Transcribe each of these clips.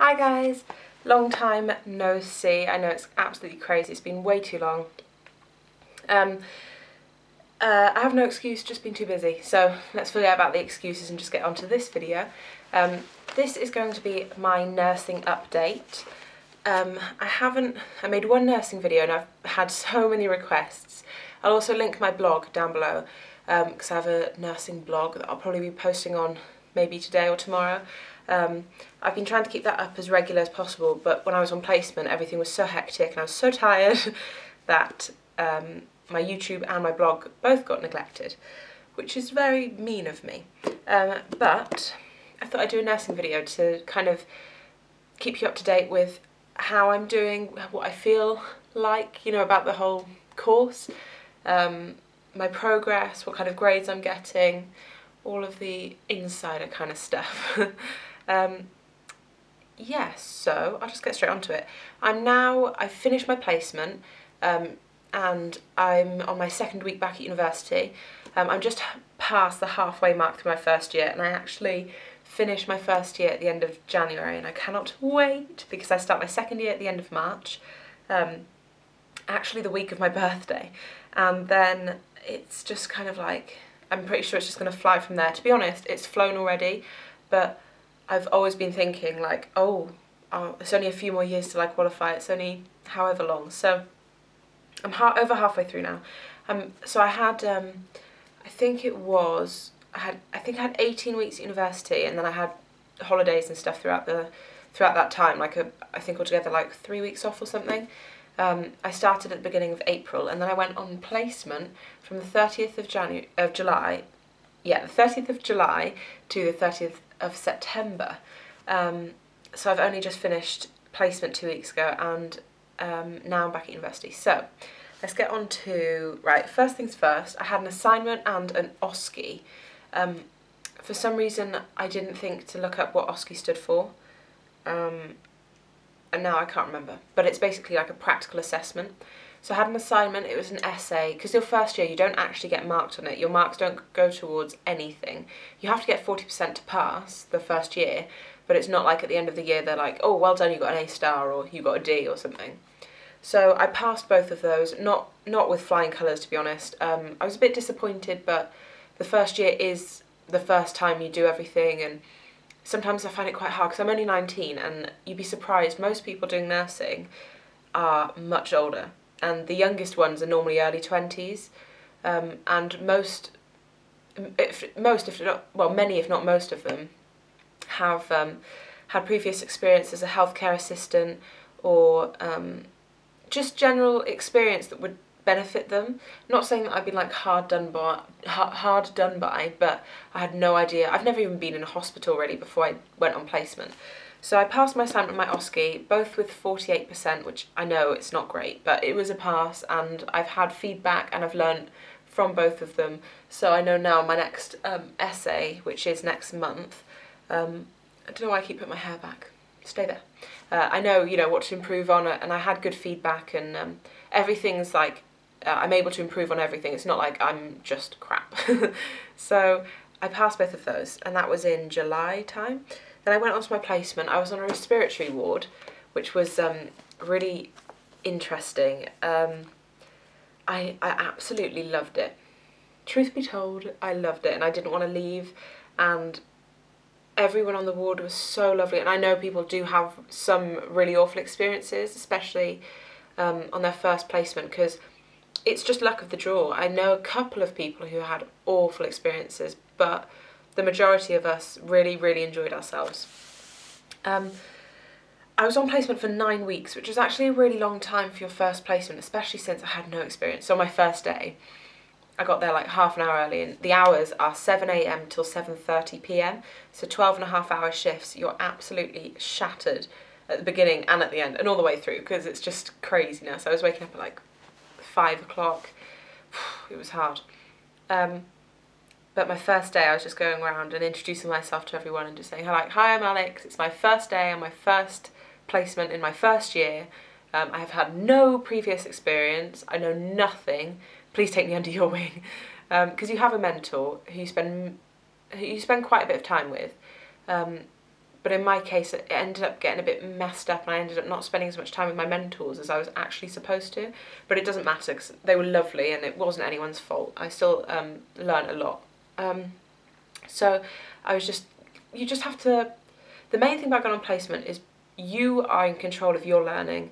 Hi guys, long time no see. I know it's absolutely crazy, it's been way too long. I have no excuse, just been too busy, so let's forget about the excuses and just get on to this video. This is going to be my nursing update. I made one nursing video and I've had so many requests. I'll also link my blog down below because I have a nursing blog that I'll probably be posting on maybe today or tomorrow. I've been trying to keep that up as regular as possible, but when I was on placement everything was so hectic and I was so tired that my YouTube and my blog both got neglected, which is very mean of me. But I thought I'd do a nursing video to kind of keep you up to date with how I'm doing, what I feel like, you know, about the whole course, my progress, what kind of grades I'm getting, all of the insider kind of stuff. Yes, so I'll just get straight onto it. I've finished my placement and I'm on my second week back at university. I'm just past the halfway mark through my first year, and I actually finished my first year at the end of January, and I cannot wait because I start my second year at the end of March, actually the week of my birthday, and then it's just kind of like, I'm pretty sure it's just going to fly from there. To be honest, it's flown already, but I've always been thinking like, oh, it's only a few more years till I qualify, it's only however long, so I'm over halfway through now. So I had, I think I had 18 weeks at university, and then I had holidays and stuff throughout that time, like I think altogether like 3 weeks off or something. I started at the beginning of April, and then I went on placement from the 30th of July, the 30th of July to the 30th of September. So I've only just finished placement 2 weeks ago, and now I'm back at university. So let's get on to, right, first things first, I had an assignment and an OSCE. For some reason I didn't think to look up what OSCE stood for, and now I can't remember, but it's basically like a practical assessment. So I had an assignment, it was an essay, because your first year you don't actually get marked on it, your marks don't go towards anything. You have to get 40% to pass the first year, but it's not like at the end of the year they're like, oh well done, you got an A star or you got a D or something. So I passed both of those, not with flying colours to be honest. I was a bit disappointed, but the first year is the first time you do everything, and sometimes I find it quite hard because I'm only 19, and you'd be surprised, most people doing nursing are much older, and the youngest ones are normally early 20s, and many if not most of them have had previous experience as a healthcare assistant or just general experience that would benefit them. Not saying that I've been like hard done by, but I had no idea. I've never even been in a hospital really before I went on placement. So I passed my assignment and my OSCE, both with 48%, which I know it's not great, but it was a pass, and I've had feedback and I've learned from both of them. So I know now my next essay, which is next month, I don't know why I keep putting my hair back. Stay there. I know, you know, what to improve on, and I had good feedback, and everything's like, I'm able to improve on everything. It's not like I'm just crap. So I passed both of those, and that was in July time. Then I went on to my placement. I was on a respiratory ward, which was really interesting. I absolutely loved it. Truth be told, I loved it, and I didn't want to leave, and everyone on the ward was so lovely. And I know people do have some really awful experiences, especially on their first placement, because it's just luck of the draw. I know a couple of people who had awful experiences, but the majority of us really, really enjoyed ourselves. I was on placement for 9 weeks, which was actually a really long time for your first placement, especially since I had no experience. So on my first day, I got there like half an hour early, and the hours are 7 AM till 7:30 PM, so 12.5-hour shifts. You're absolutely shattered at the beginning and at the end, and all the way through, because it's just craziness. I was waking up at like 5 o'clock. It was hard. But my first day I was just going around and introducing myself to everyone and just saying, like, hi, I'm Alex, it's my first day and my first placement in my first year. I have had no previous experience, I know nothing, please take me under your wing. Because you have a mentor who you spend quite a bit of time with, but in my case it ended up getting a bit messed up, and I ended up not spending as much time with my mentors as I was actually supposed to. But it doesn't matter because they were lovely and it wasn't anyone's fault. I still learned a lot. So I was just, you just have to, the main thing about going on placement is you are in control of your learning.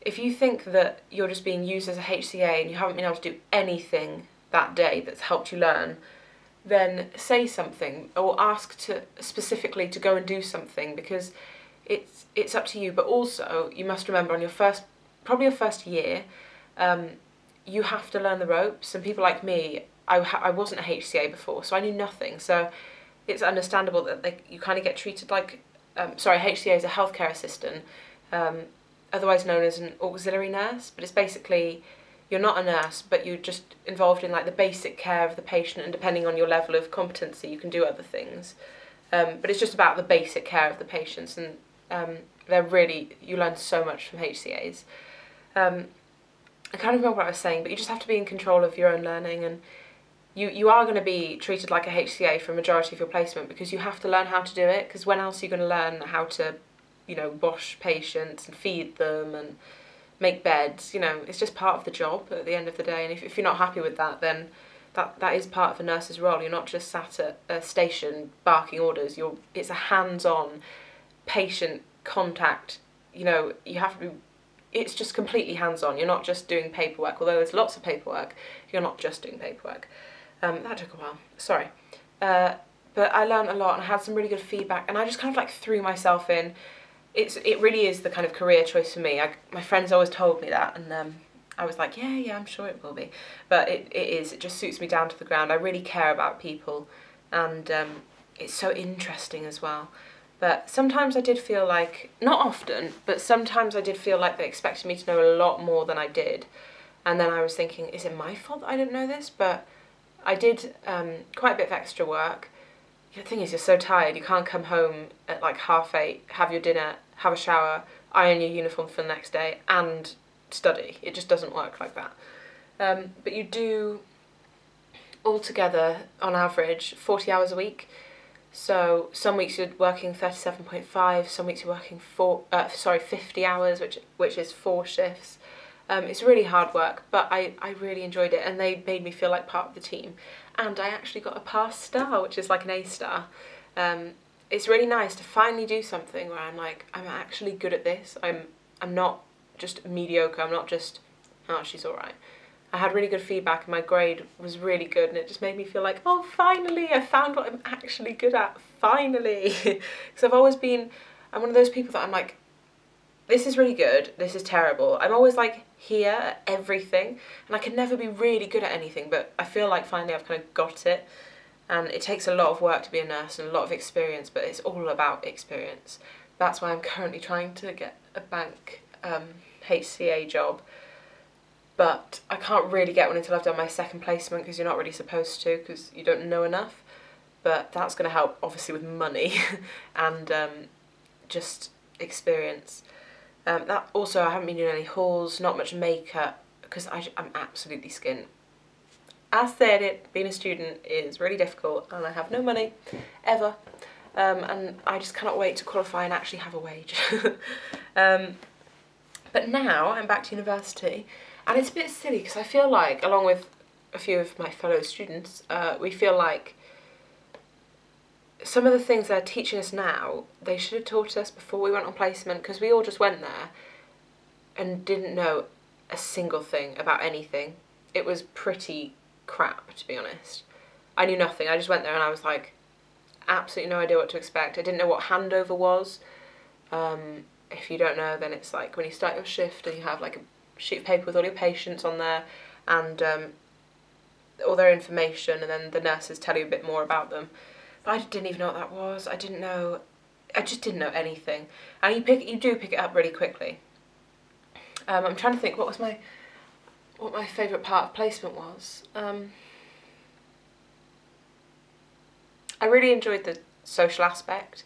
If you think that you're just being used as a HCA and you haven't been able to do anything that day that's helped you learn, then say something or ask to specifically to go and do something, because it's up to you. But also you must remember on your probably your first year, you have to learn the ropes. And people like me, I wasn't a HCA before, so I knew nothing. So it's understandable that you kind of get treated like, HCA is a healthcare assistant, otherwise known as an auxiliary nurse, but it's basically, you're not a nurse, but you're just involved in like the basic care of the patient, and depending on your level of competency you can do other things. But it's just about the basic care of the patients, and you learn so much from HCAs. I can't remember what I was saying, but you just have to be in control of your own learning, and you are going to be treated like a HCA for a majority of your placement, because you have to learn how to do it, because when else are you going to learn how to, wash patients and feed them and make beds? It's just part of the job at the end of the day, and if you're not happy with that, then that is part of a nurse's role. You're not just sat at a station barking orders. It's a hands-on patient contact. You have to be, it's just completely hands-on. You're not just doing paperwork, although there's lots of paperwork. You're not just doing paperwork. That took a while, sorry. But I learned a lot and I had some really good feedback, and I just kind of like threw myself in. It really is the kind of career choice for me. My friends always told me that, and I was like, yeah, I'm sure it will be. But it just suits me down to the ground. I really care about people, and it's so interesting as well. But sometimes I did feel like, not often, but sometimes I did feel like they expected me to know a lot more than I did. And then I was thinking, is it my fault that I didn't know this? But I did quite a bit of extra work. The thing is, you're so tired, you can't come home at like 8:30, have your dinner, have a shower, iron your uniform for the next day, and study. It just doesn't work like that. But you do, altogether, on average, 40 hours a week. So some weeks you're working 37.5, some weeks you're working 50 hours, which is 4 shifts. It's really hard work, but I really enjoyed it, and they made me feel like part of the team. And I actually got a pass star, which is like an A star. It's really nice to finally do something where I'm like, I'm actually good at this. I'm not just mediocre. I'm not just, oh, she's all right. I had really good feedback, and my grade was really good, and it just made me feel like, oh, finally, I found what I'm actually good at, finally. Because I'm one of those people that I'm like, this is really good, this is terrible. I'm always like here at everything, and I can never be really good at anything, but I feel like finally I've kind of got it. And it takes a lot of work to be a nurse and a lot of experience, but it's all about experience. That's why I'm currently trying to get a bank HCA job, but I can't really get one until I've done my second placement, because you're not really supposed to, because you don't know enough. But that's going to help, obviously, with money and just experience. That also, I haven't been doing any hauls, not much makeup, because I'm absolutely skint. As said, being a student is really difficult, and I have no money, ever. And I just cannot wait to qualify and actually have a wage. But now I'm back to university, and it's a bit silly because I feel like, along with a few of my fellow students, we feel like some of the things they're teaching us now, they should have taught us before we went on placement, because we all just went there and didn't know a single thing about anything. It was pretty crap, to be honest. I knew nothing. I just went there and I was like, absolutely no idea what to expect. I didn't know what handover was. If you don't know, then it's like when you start your shift and you have like a sheet of paper with all your patients on there and all their information, and then the nurses tell you a bit more about them. But I didn't even know what that was. I just didn't know anything. And you do pick it up really quickly. I'm trying to think what my favourite part of placement was. I really enjoyed the social aspect.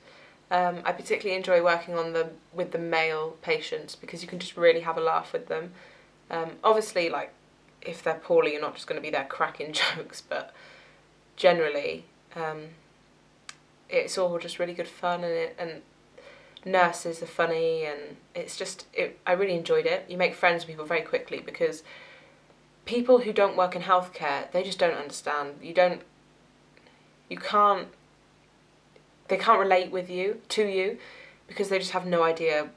I particularly enjoy working with the male patients, because you can just really have a laugh with them. Obviously, like, if they're poorly, you're not just going to be there cracking jokes, but generally, it's all just really good fun, and nurses are funny, and it's just, I really enjoyed it. You make friends with people very quickly, because people who don't work in healthcare, they just don't understand. They can't relate to you, because they just have no idea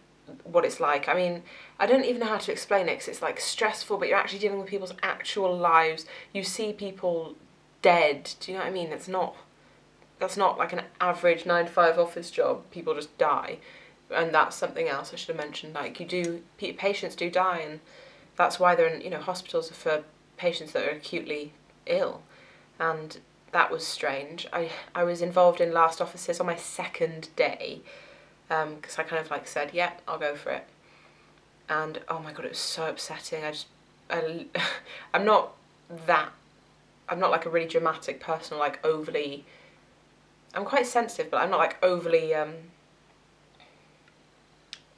what it's like. I mean, I don't even know how to explain it, because it's like stressful, but you're actually dealing with people's actual lives. You see people dead, do you know what I mean? That's not like an average 9 to 5 office job. People just die, and that's something else I should have mentioned. Like, patients do die, and that's why they're in, you know, hospitals are for patients that are acutely ill. And that was strange. I was involved in last offices on my second day, because I kind of like said, yeah, I'll go for it. And oh my god, it was so upsetting. I'm not like a really dramatic person, like overly, I'm quite sensitive, but I'm not like overly, I'm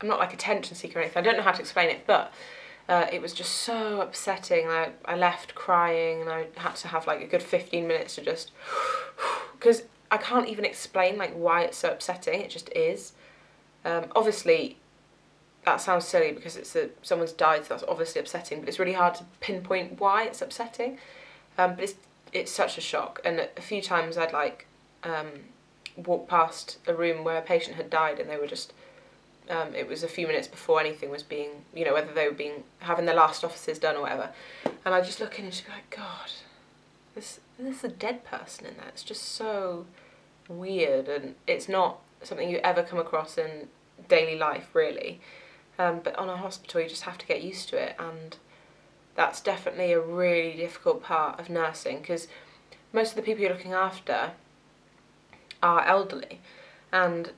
not like attention seeker or anything. I don't know how to explain it, but it was just so upsetting. I left crying, and I had to have like a good 15 minutes to just, because I can't even explain like why it's so upsetting. It just is. Obviously, that sounds silly because someone's died, so that's obviously upsetting, but it's really hard to pinpoint why it's upsetting. But it's such a shock, and a few times I'd like walk past a room where a patient had died, and they were just, it was a few minutes before anything was being, you know, whether they were having their last offices done or whatever, and I'd just look in and just be like, God, there's a dead person in there. It's just so weird, and it's not something you ever come across in daily life, really. But on a hospital, you just have to get used to it, and that's definitely a really difficult part of nursing, because most of the people you're looking after are elderly, and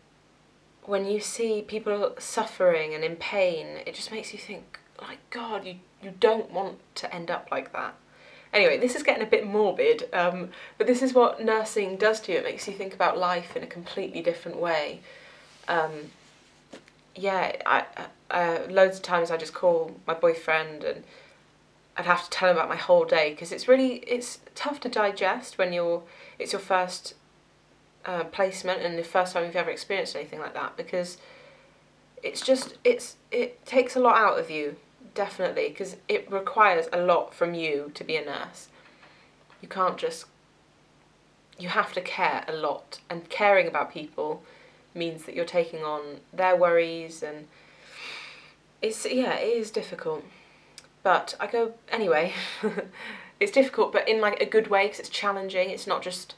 when you see people suffering and in pain, it just makes you think, like, God, you don't want to end up like that. Anyway, this is getting a bit morbid, but this is what nursing does to you. It makes you think about life in a completely different way. Yeah, loads of times I just call my boyfriend, and I'd have to tell him about my whole day, because it's tough to digest when it's your first placement and the first time you've ever experienced anything like that, because it takes a lot out of you, definitely, because it requires a lot from you to be a nurse. You have to care a lot, and caring about people means that you're taking on their worries, and it is difficult. But I go anyway. It's difficult, but in like a good way, because it's challenging. It's not just,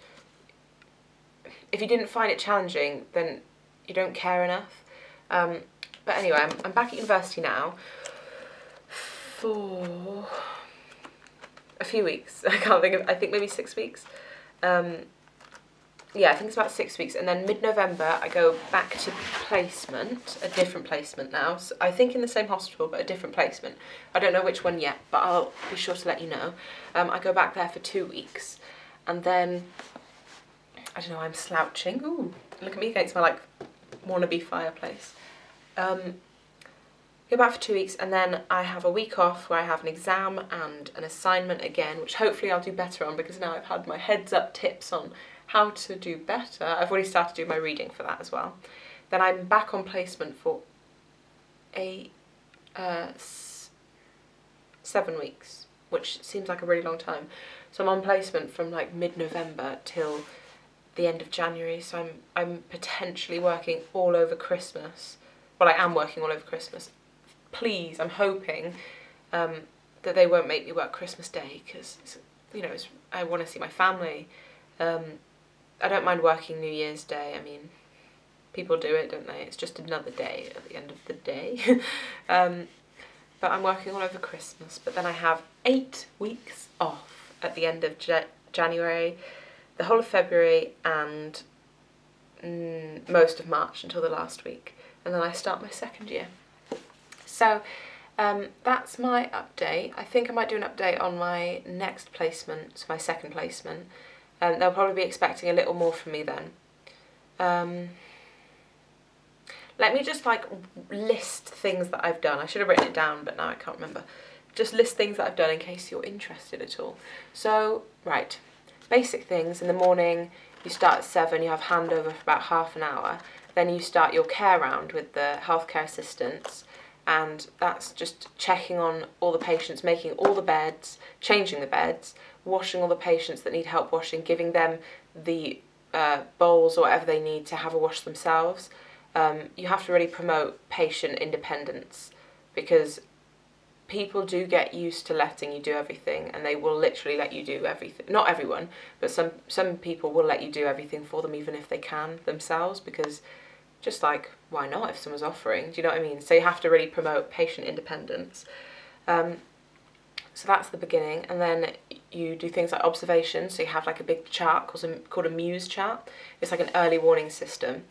if you didn't find it challenging, then you don't care enough. But anyway, I'm back at university now for a few weeks. I think maybe 6 weeks. Yeah, I think it's about 6 weeks, and then mid-November I go back to placement, a different placement now. So I think in the same hospital, but a different placement. I don't know which one yet, but I'll be sure to let you know. I go back there for 2 weeks, and then, I don't know, I'm slouching. Ooh, look at me against my, like, wannabe fireplace. Go back for 2 weeks, and then I have a week off where I have an exam and an assignment again, which hopefully I'll do better on, because now I've had my heads up tips on how to do better. I've already started doing my reading for that as well. Then I'm back on placement for 7 weeks, which seems like a really long time. So I'm on placement from like mid-November till the end of January, so I'm potentially working all over Christmas. Well, I am working all over Christmas. Please, I'm hoping that they won't make me work Christmas Day, because, you know, I want to see my family. I don't mind working New Year's Day. I mean, people do it, don't they? It's just another day at the end of the day. But I'm working all over Christmas. But then I have 8 weeks off at the end of January, the whole of February, and most of March until the last week. And then I start my second year. So that's my update. I think I might do an update on my next placement, so my second placement. They'll probably be expecting a little more from me then. Let me just like list things that I've done. I should have written it down, but now I can't remember. Just list things that I've done in case you're interested at all. So, right, basic things. In the morning, you start at 7, you have handover for about half an hour. then you start your care round with the healthcare assistants, and that's just checking on all the patients, making all the beds, changing the beds, washing all the patients that need help washing, giving them the bowls or whatever they need to have a wash themselves. You have to really promote patient independence, because people do get used to letting you do everything, and they will literally let you do everything. Not everyone, but some people will let you do everything for them, even if they can themselves, because just like, why not if someone's offering? Do you know what I mean? So you have to really promote patient independence. So that's the beginning, and then you do things like observations. So you have like a big chart called a Muse chart. It's like an early warning system,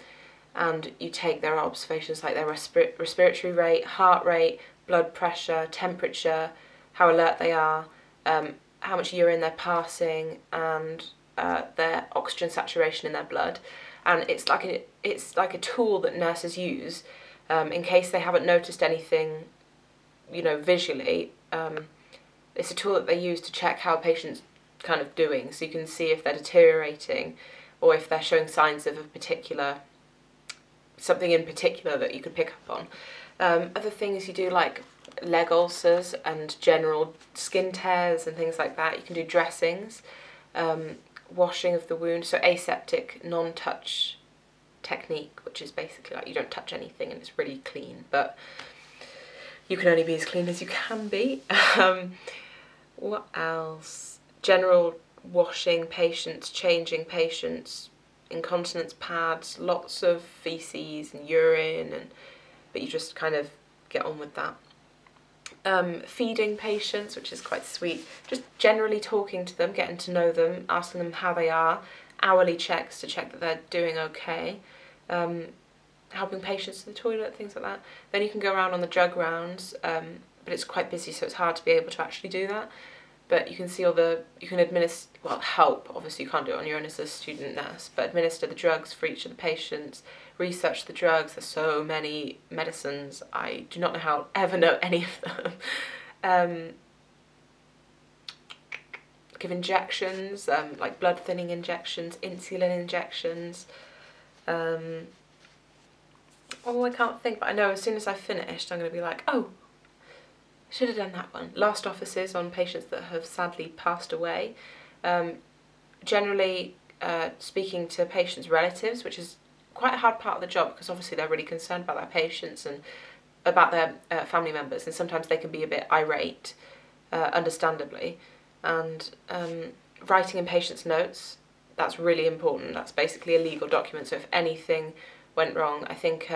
and you take their observations like their respiratory rate, heart rate, blood pressure, temperature, how alert they are, how much urine they're passing, and their oxygen saturation in their blood. And it's like a tool that nurses use in case they haven't noticed anything, you know, visually. It's a tool that they use to check how a patient's kind of doing, so you can see if they're deteriorating or if they're showing signs of something in particular that you could pick up on. Other things you do, like leg ulcers and general skin tears and things like that. You can do dressings, washing of the wound, so aseptic non-touch technique, which is basically like you don't touch anything and it's really clean, but you can only be as clean as you can be. What else? General washing patients, changing patients, incontinence pads, lots of feces and urine, but you just kind of get on with that. Feeding patients, which is quite sweet, just generally talking to them, getting to know them, asking them how they are, hourly checks to check that they're doing okay, helping patients to the toilet, things like that. Then you can go around on the drug rounds, but it's quite busy, so it's hard to be able to actually do that. But you can see you can administer, well, help, obviously you can't do it on your own as a student nurse, but administer the drugs for each of the patients, research the drugs. There's so many medicines, I do not know how I'll ever know any of them. Give injections, like blood thinning injections, insulin injections. Oh, I can't think, but I know as soon as I've finished I'm going to be like, oh, should have done that one. Last offices on patients that have sadly passed away. Generally speaking to patients' relatives, which is quite a hard part of the job, because obviously they're really concerned about their patients and about their family members, and sometimes they can be a bit irate, understandably. And writing in patients' notes, that's really important. That's basically a legal document, so if anything went wrong, I think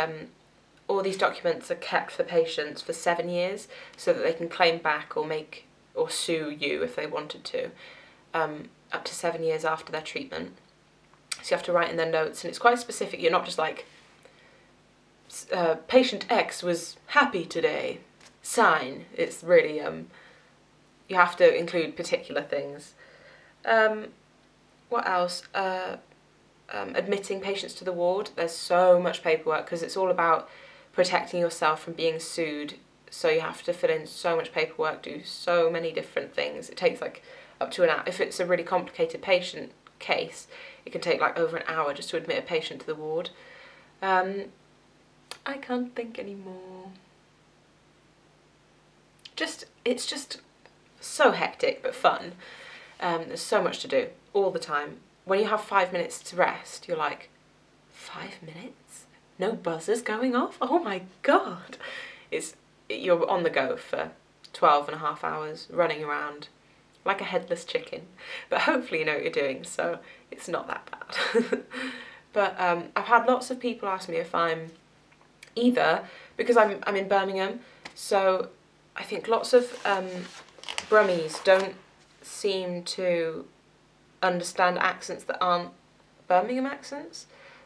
all these documents are kept for patients for 7 years, so that they can claim back or sue you if they wanted to, up to 7 years after their treatment. So you have to write in their notes, and it's quite specific. You're not just like, patient X was happy today, sign. It's really, you have to include particular things. What else? Admitting patients to the ward. There's so much paperwork, because it's all about protecting yourself from being sued, so you have to fill in so much paperwork, do so many different things. It takes like up to an hour. If it's a really complicated patient case, it can take like over an hour just to admit a patient to the ward. I can't think anymore. It's just so hectic but fun. There's so much to do all the time. When you have 5 minutes to rest, you're like, 5 minutes? No buzzers going off? Oh my god! You're on the go for 12.5 hours, running around like a headless chicken. But hopefully you know what you're doing, so it's not that bad. But I've had lots of people ask me if I'm either, because I'm in Birmingham, so I think lots of Brummies don't seem to understand accents that aren't Birmingham accents.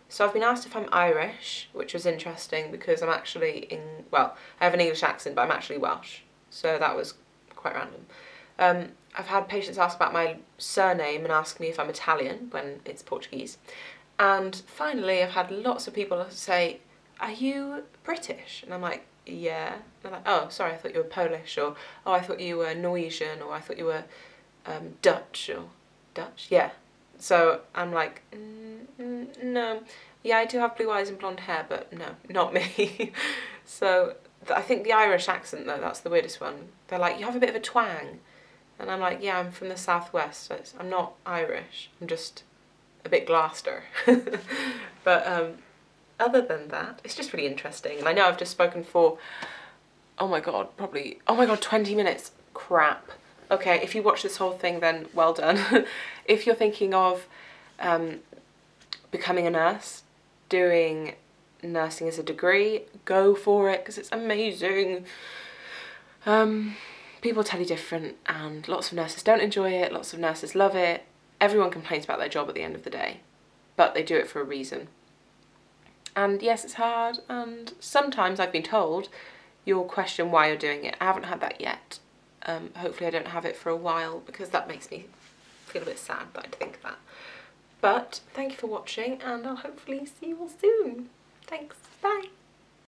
So I've been asked if I'm Irish, which was interesting, because I'm actually I have an English accent, but I'm actually Welsh, so that was quite random. I've had patients ask about my surname and ask me if I'm Italian when it's Portuguese. And finally, I've had lots of people say, are you British? And I'm like, yeah. And they're like, oh, sorry, I thought you were Polish, or oh, I thought you were Norwegian, or I thought you were Dutch, or Dutch, yeah. So I'm like, no. Yeah, I do have blue eyes and blonde hair, but no, not me. So I think the Irish accent though, that's the weirdest one. They're like, you have a bit of a twang. And I'm like, yeah, I'm from the southwest, so I'm not Irish. I'm just a bit Gloucester. But other than that, it's just really interesting. And I know I've just spoken for, oh my god, 20 minutes. Crap. Okay, if you watch this whole thing, then well done. If you're thinking of becoming a nurse, doing nursing as a degree, go for it, because it's amazing. People tell you different, and lots of nurses don't enjoy it, lots of nurses love it. Everyone complains about their job at the end of the day, but they do it for a reason. And yes, it's hard, and sometimes I've been told you'll question why you're doing it. I haven't had that yet. Hopefully I don't have it for a while, because that makes me feel a bit sad that I'd think that. But thank you for watching, and I'll hopefully see you all soon. Thanks, bye.